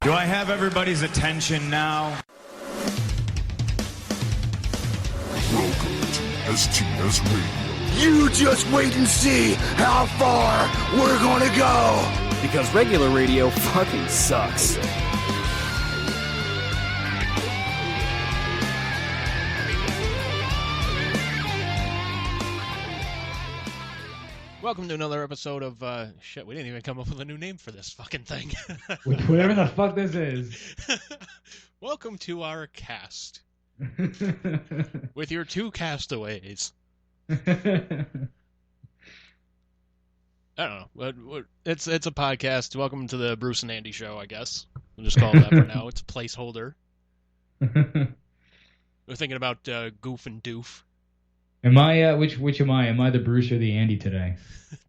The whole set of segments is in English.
Do I have everybody's attention now? Welcome to STS Radio. You just wait and see how far we're gonna go. Because regular radio fucking sucks. Welcome to another episode of, shit, we didn't even come up with a new name for this fucking thing. Whatever the fuck this is. Welcome to our cast. With your two castaways. I don't know. It's a podcast. Welcome to the Bruce and Andy show, I guess. We'll just call it that for now. It's a placeholder. We're thinking about Goof and Doof. Am I, which am I? Am I the Bruce or the Andy today?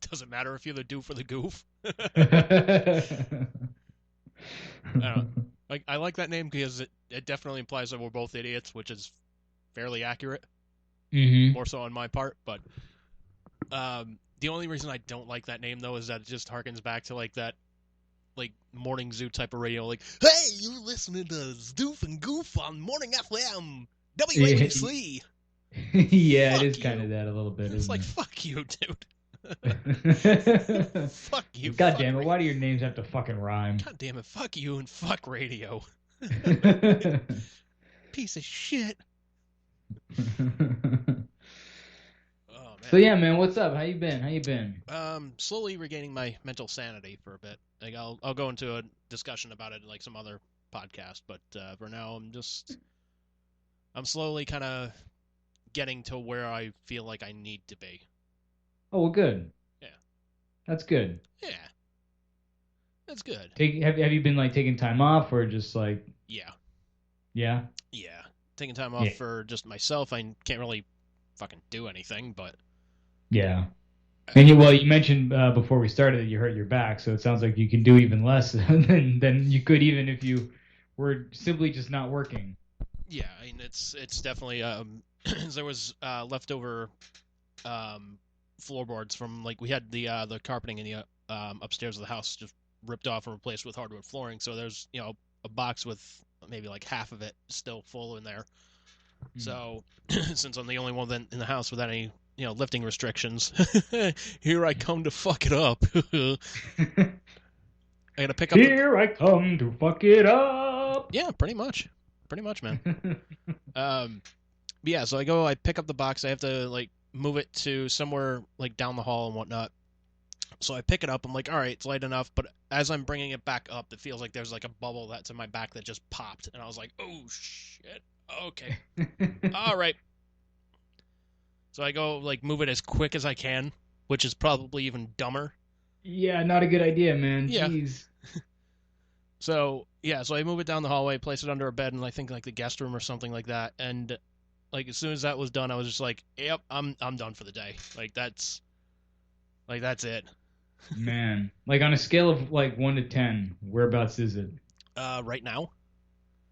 Doesn't matter if you're the Doof or the Goof. I don't know. Like, I like that name because it definitely implies that we're both idiots, which is fairly accurate. Mm-hmm. More so on my part, but the only reason I don't like that name, though, is that it just harkens back to, like, that, like, morning zoo type of radio, like, hey, you're listening to Doof and Goof on Morning FM, WABC. Yeah, Fuck it is you. kind of that a little bit. It's like, it? fuck you, dude. Fuck you. God fuck damn it, radio. why do your names have to fucking rhyme? God damn it, fuck you and fuck radio. Piece of shit. Oh, man. So yeah, man, what's up? How you been? Slowly regaining my mental sanity for a bit. Like, I'll go into a discussion about it in, like, some other podcast, but for now I'm slowly kind of getting to where I feel like I need to be. Oh, well, good. Yeah. That's good. Yeah. That's good. Have you been, like, taking time off or just, like... Yeah. Yeah? Yeah. Taking time off for just myself. I can't really fucking do anything, but... Yeah. And you mentioned before we started that you hurt your back, so it sounds like you can do even less than you could even if you were simply just not working. Yeah, I mean, it's definitely there was leftover floorboards from, like, we had the carpeting in the upstairs of the house just ripped off and replaced with hardwood flooring, so there's, you know, a box with maybe like half of it still full in there. So since I'm the only one in the house without any, you know, lifting restrictions, here I come to fuck it up. I gotta pick up. Here I come to fuck it up. Yeah, pretty much, man. Yeah, so I pick up the box. I have to, like, move it to somewhere, like, down the hall and whatnot. So I pick it up. I'm like, all right, it's light enough. But as I'm bringing it back up, it feels like there's, like, a bubble that's in my back that just popped. And I was like, oh, shit. Okay. All right. So I go, like, move it as quick as I can, which is probably even dumber. Yeah, not a good idea, man. Yeah. Jeez. So I move it down the hallway, place it under a bed, and I think, like, the guest room or something like that. And, like, as soon as that was done, I was just like, yep, I'm done for the day. Like, that's it. Man. Like, on a scale of, like, 1 to 10, whereabouts is it? Right now?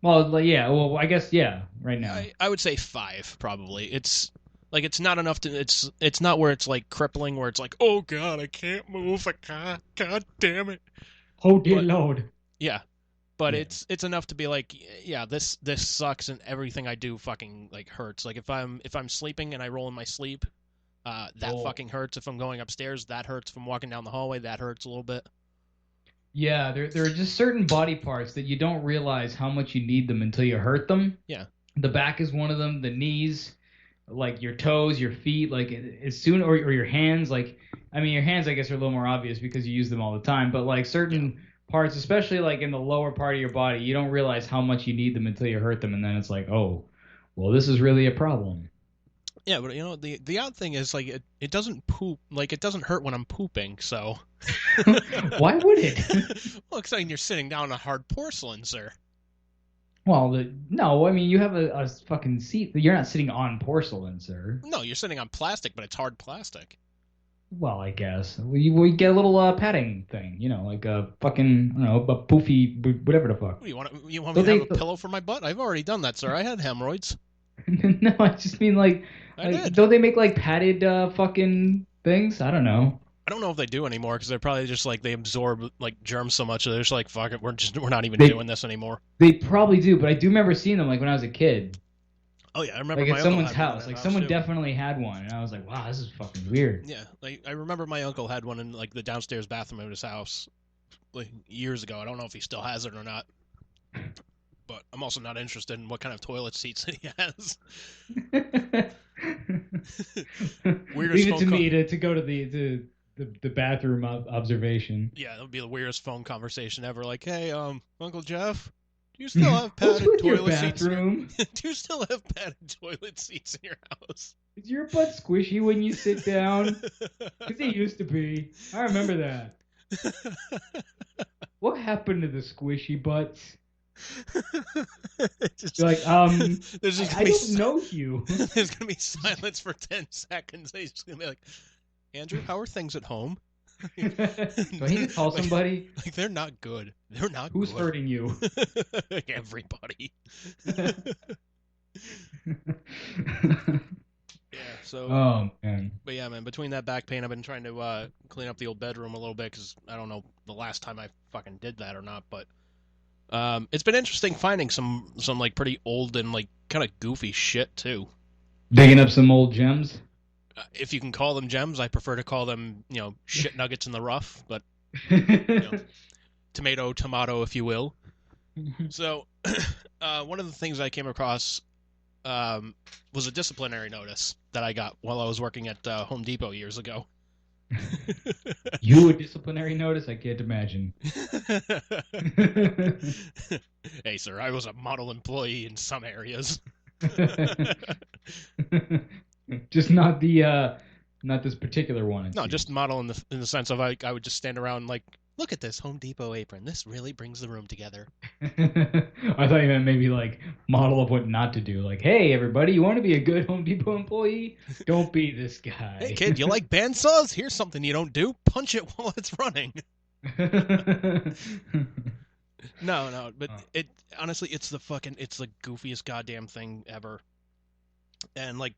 Well, like, yeah, well, I guess, yeah, right now. I would say 5, probably. It's, like, it's not enough to, it's not where it's, like, crippling, where it's like, oh, God, I can't move, God damn it. Oh, dear Lord. Yeah. But yeah. It's enough to be like, yeah, this sucks and everything I do fucking, like, hurts. Like, if I'm sleeping and I roll in my sleep, that fucking hurts. If I'm going upstairs, that hurts. If I'm walking down the hallway, that hurts a little bit. Yeah, there are just certain body parts that you don't realize how much you need them until you hurt them. Yeah. The back is one of them, the knees, like your toes, your feet, like as soon, or your hands, like, I mean, your hands, I guess, are a little more obvious because you use them all the time, but like certain parts, especially like in the lower part of your body, you don't realize how much you need them until you hurt them, and then it's like, oh, well, this is really a problem. Yeah, but, you know, the odd thing is, like, it doesn't poop, like, it doesn't hurt when I'm pooping, so. Why would it? Well, because, I mean, you're sitting down on hard porcelain, sir. Well, no, I mean, you have a fucking seat. You're not sitting on porcelain, sir. No, you're sitting on plastic, but it's hard plastic. Well, I guess. We get a little padding thing, you know, like a fucking, I don't know, a poofy, whatever the fuck. You want me to have a pillow for my butt? I've already done that, sir. I had hemorrhoids. No, I just mean, like, I did. Don't they make, like, padded fucking things? I don't know. I don't know if they do anymore because they're probably just like they absorb like germs so much that they're just like fuck it, we're not even doing this anymore. They probably do, but I do remember seeing them like when I was a kid. Oh yeah, I remember Like my at uncle someone's had one house. in Like his someone house, too. definitely had one, and I was like, wow, this is fucking weird. Yeah, like I remember my uncle had one in like the downstairs bathroom of his house like years ago. I don't know if he still has it or not. But I'm also not interested in what kind of toilet seats that he has. Weirdest Leave it to phone me to go to the bathroom observation. Yeah, that would be the weirdest phone conversation ever. Like, hey, Uncle Jeff, do you still have What's padded with your toilet seats? bathroom? Do you still have padded toilet seats in your house? Is your butt squishy when you sit down? Because it used to be. I remember that. What happened to the squishy butts? You're like, there's just I don't know you. There's gonna be silence for 10 seconds. He's just gonna be like, Andrew, how are things at home? Do I need to call somebody? Like they're not good. They're not Who's good. hurting you? Everybody. Yeah, so. Oh, man. But yeah, man, between that back pain, I've been trying to clean up the old bedroom a little bit because I don't know the last time I fucking did that or not, but it's been interesting finding some like pretty old and like kind of goofy shit too. Digging up some old gems? If you can call them gems, I prefer to call them, shit nuggets in the rough, but tomato, if you will. So, one of the things I came across was a disciplinary notice that I got while I was working at Home Depot years ago. You a disciplinary notice? I can't imagine. Hey, sir, I was a model employee in some areas. Just not not this particular one. No, just model in the sense of I would just stand around like, look at this Home Depot apron. This really brings the room together. I thought you meant maybe like model of what not to do. Like, hey, everybody, you want to be a good Home Depot employee? Don't be this guy. Hey, kid, you like bandsaws? Here's something you don't do. Punch it while it's running. No, but it honestly, it's the goofiest goddamn thing ever. And like,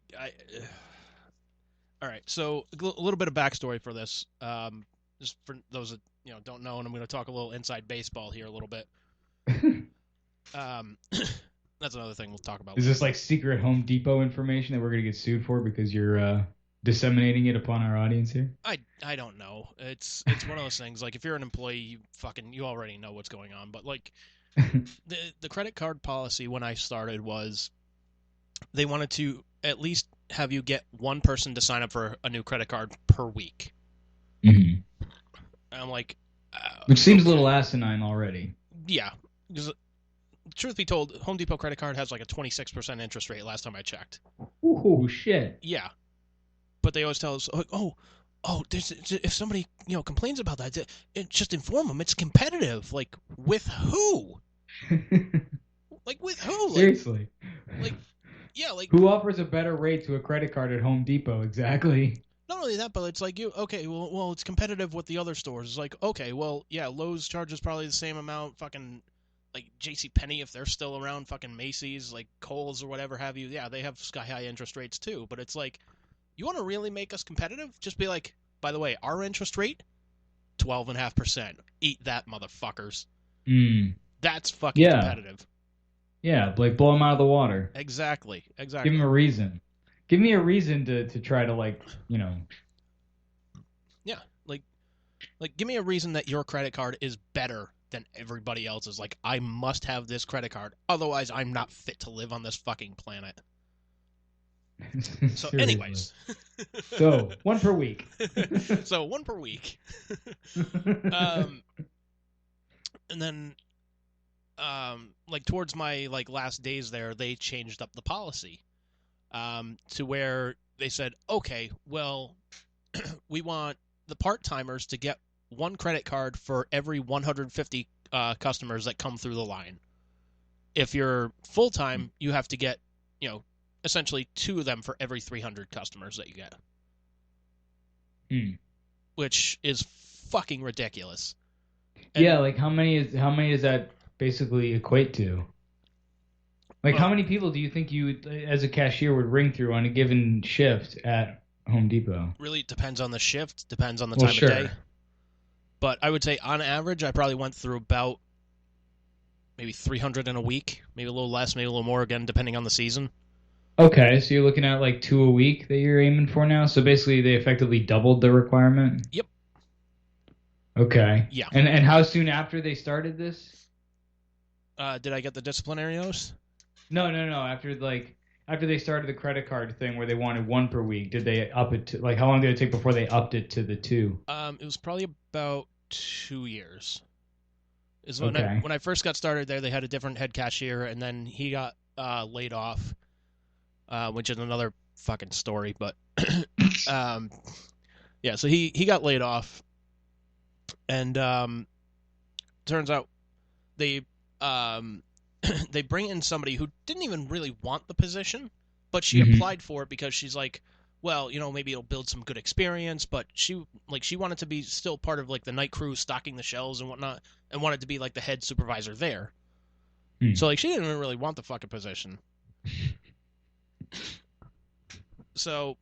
all right, so a little bit of backstory for this. Just for those that don't know, and I'm going to talk a little inside baseball here a little bit. That's another thing we'll talk about. Is this like secret Home Depot information that we're going to get sued for because you're disseminating it upon our audience here? I don't know. It's one of those things. Like if you're an employee, you already know what's going on. But like the credit card policy when I started was they wanted to at least have you get one person to sign up for a new credit card per week. Mm-hmm. And I'm like, which seems a little asinine already. Yeah, because truth be told, Home Depot credit card has like a 26% interest rate last time I checked. Ooh, shit. Yeah, but they always tell us, like, oh, if somebody complains about that, just inform them. It's competitive. Like with who? Like with who? Seriously. Like yeah, like who offers a better rate to a credit card at Home Depot? Exactly. Not only that, but it's like well, it's competitive with the other stores. It's like, okay, well, yeah, Lowe's charges probably the same amount. Fucking like JCPenney, if they're still around, fucking Macy's, like Kohl's or whatever have you. Yeah, they have sky high interest rates too. But it's like, you want to really make us competitive? Just be like, by the way, our interest rate, 12.5%. Eat that, motherfuckers. That's fucking competitive. Yeah, like blow them out of the water. Exactly. Give them a reason. Give me a reason to try to Yeah, like give me a reason that your credit card is better than everybody else's. Like, I must have this credit card, otherwise I'm not fit to live on this fucking planet. So, anyways. So, one per week. So, one per week. And then, like, towards my, like, last days there, they changed up the policy. To where they said, okay, well, we want the part-timers to get one credit card for every 150 customers that come through the line. If you're full-time, you have to get, essentially 2 of them for every 300 customers that you get. Which is fucking ridiculous. And yeah, like how many does that basically equate to? Like, how many people do you think you, as a cashier, would ring through on a given shift at Home Depot? Really depends on the shift, depends on the Well, time sure. of day. But I would say on average, I probably went through about maybe 300 in a week, maybe a little less, maybe a little more, again, depending on the season. Okay, so you're looking at like 2 a week that you're aiming for now. So basically, they effectively doubled the requirement. Yep. Okay. Yeah. And how soon after they started this? Did I get the disciplinary notice? No. After they started the credit card thing where they wanted 1 per week, did they up it to like how long did it take before they upped it to the 2? It was probably about 2 years. Is Okay. when I first got started there, they had a different head cashier, and then he got laid off, which is another fucking story. But yeah, so he got laid off, and turns out they they bring in somebody who didn't even really want the position, but she applied for it because she's like, well, maybe it'll build some good experience, but she wanted to be still part of like the night crew stocking the shelves and whatnot, and wanted to be like the head supervisor there. So like she didn't even really want the fucking position. So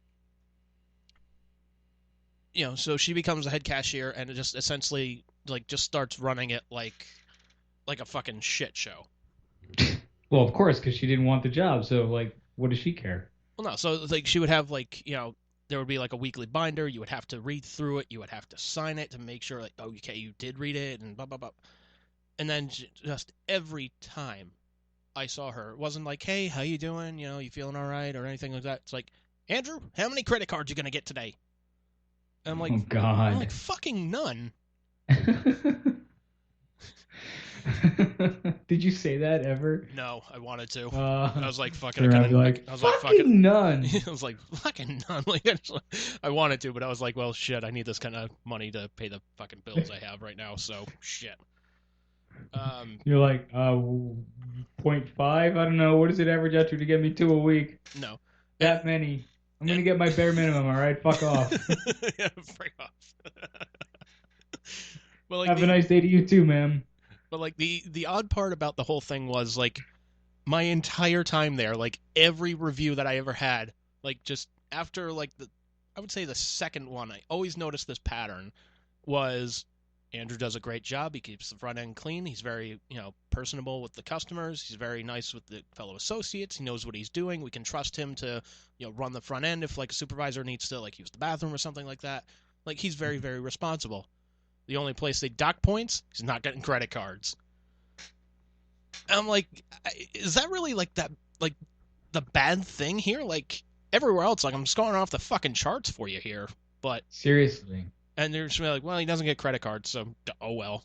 so she becomes the head cashier and it just essentially like just starts running it like a fucking shit show. Well, of course, because she didn't want the job. So like, what does she care? Well, no. So like she would have like there would be like a weekly binder. You would have to read through it. You would have to sign it to make sure like okay you did read it and blah blah blah. And then just every time I saw her, it wasn't like, hey, how you doing? You feeling all right or anything like that. It's like, Andrew, how many credit cards you gonna get today? And I'm like, Oh God. I'm like fucking none. Did you say that ever? No, I wanted to. I I was like, fucking. I was like, fucking none. I was like, fucking none. Like, I wanted to, but I was like, well, shit. I need this kind of money to pay the fucking bills I have right now. So shit. You're like, 0.5? I don't know. What does it average out to get me 2 a week? No. That many. I'm going to get my bare minimum, all right? Fuck off. Yeah, break off. Well, like Have a nice day to you too, ma'am. But like the odd part about the whole thing was like my entire time there, like every review that I ever had, like just after like I would say the second one, I always noticed this pattern was Andrew does a great job. He keeps the front end clean. He's very, personable with the customers. He's very nice with the fellow associates. He knows what he's doing. We can trust him to, run the front end if like a supervisor needs to like use the bathroom or something like that. Like he's very, very responsible. The only place they dock points, he's not getting credit cards. And I'm like, is that really like that, like the bad thing here? Like everywhere else, like I'm scoring off the fucking charts for you here, but Seriously. and they're just like, well, he doesn't get credit cards, so oh well.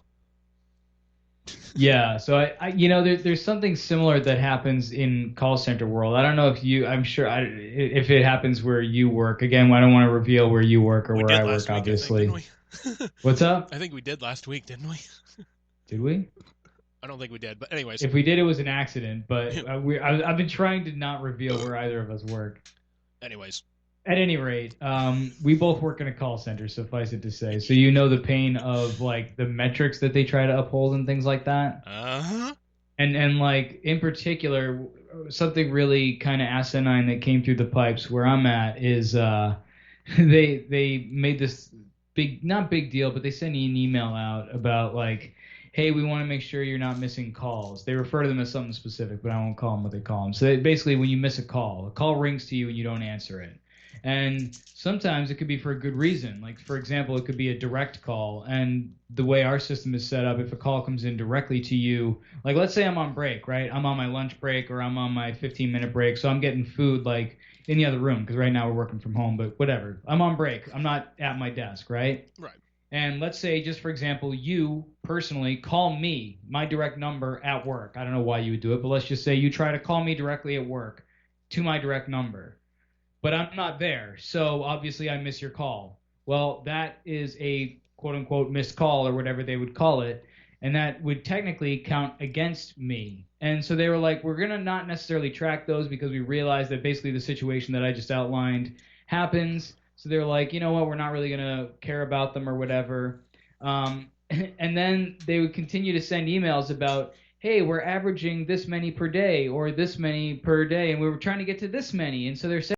Yeah, so there's something similar that happens in call center world. I don't know I'm sure if it happens where you work. Again, I don't want to reveal where you work or where I work, obviously. What's up? I think we did last week, didn't we? Did we? I don't think we did, but anyways. If we did, it was an accident. But I've been trying to not reveal where either of us work. Anyways. At any rate, we both work in a call center, suffice it to say. So you know the pain of like the metrics that they try to uphold and things like that. Uh-huh. And like in particular, something really kind of asinine that came through the pipes where I'm at is they made this not big deal, but they sent an email out about like, hey, we want to make sure you're not missing calls. They refer to them as something specific, but I won't call them what they call them. So basically, when you miss a call rings to you and you don't answer it. And sometimes it could be for a good reason. Like, for example, it could be a direct call. And the way our system is set up, if a call comes in directly to you, like let's say I'm on break, right? I'm on my lunch break or I'm on my 15-minute break. So I'm getting food like in the other room because right now we're working from home, but whatever. I'm on break. I'm not at my desk, right? Right. And let's say, just for example, you personally call me, my direct number at work. I don't know why you would do it, but let's just say you try to call me directly at work to my direct number. But I'm not there, so obviously I miss your call. Well, that is a quote-unquote missed call or whatever they would call it, and that would technically count against me. And so they were like, we're going to not necessarily track those because we realize that basically the situation that I just outlined happens. So they're like, you know what, we're not really going to care about them or whatever. And then they would continue to send emails about, hey, we're averaging this many per day or this many per day, and we were trying to get to this many. And so they're saying,